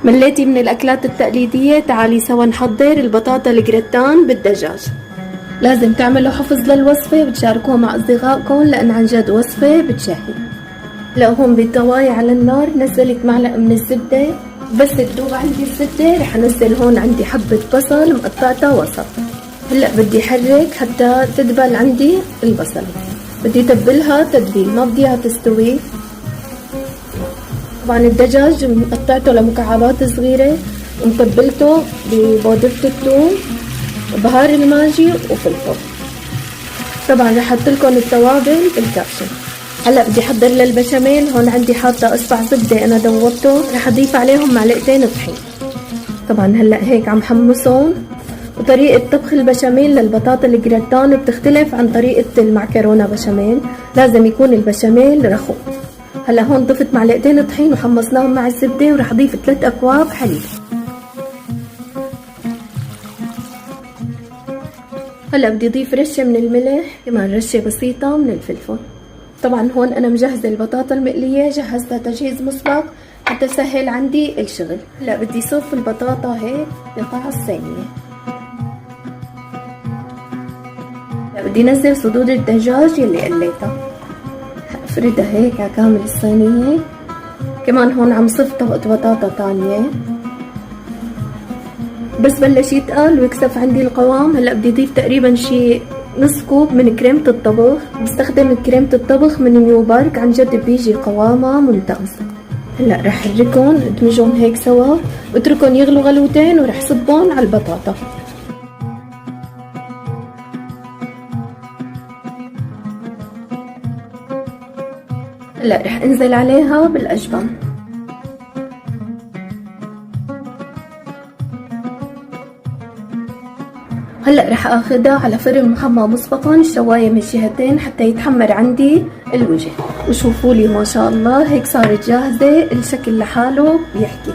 مليتي من الأكلات التقليدية؟ تعالي سوا نحضر البطاطا الجريتان بالدجاج. لازم تعملوا حفظ للوصفة وتشاركوها مع أصدقائكم لأن عن جد وصفة بتشهي. هلا هون بالطواية على النار نزلت معلقة من الزبدة، بس تذوب عندي الزبدة رح انزل هون عندي حبة بصل مقطعتها وسط. هلا بدي احرك حتى تدبل عندي البصل، بدي تبلها تتبيل ما بدي اياها تستوي. طبعا الدجاج قطعته لمكعبات صغيرة ومتبلته ببودرة الثوم وبهار الماجي وفلفل. طبعا رح احط لكم التوابل بالكبشة. هلا بدي احضر للبشاميل. هون عندي حاطه اصبع زبده انا دوبته، رح اضيف عليهم معلقتين طحين. طبعا هلا هيك عم حمصهم. وطريقه طبخ البشاميل للبطاطا الجريتان بتختلف عن طريقه المعكرونه بشاميل، لازم يكون البشاميل رخو. هلا هون ضفت معلقتين طحين وحمصناهم مع الزبده، ورح اضيف 3 اكواب حليب. هلا بدي اضيف رشه من الملح، كمان رشه بسيطه من الفلفل. طبعا هون انا مجهزه البطاطا المقليه، جهزتها تجهيز مسبق حتى سهل عندي الشغل. هلا بدي صف البطاطا هيك بقطع الصينيه. هلا بدي نزل صدور الدجاج يلي قليتها، افردها هيك على كامل الصينيه. كمان هون عم صف طبقه بطاطا تانية، بس بلش يتقل ويكسف عندي القوام. هلا بدي اضيف تقريبا شي نص كوب من كريمة الطبخ. بستخدم كريمة الطبخ من نيوبارك، عن جد بيجي قوامها ممتاز. هلا رح احركهم ادمجهم هيك سوا واتركهم يغلوا غلوتين ورح صبهم على البطاطا. هلا رح انزل عليها بالاجبان. هلا رح اخدها على فرن محمى مسبقا الشوايه من الجهتين حتى يتحمر عندي الوجه. وشوفوا لي ما شاء الله هيك صارت جاهزه، الشكل لحاله بيحكي.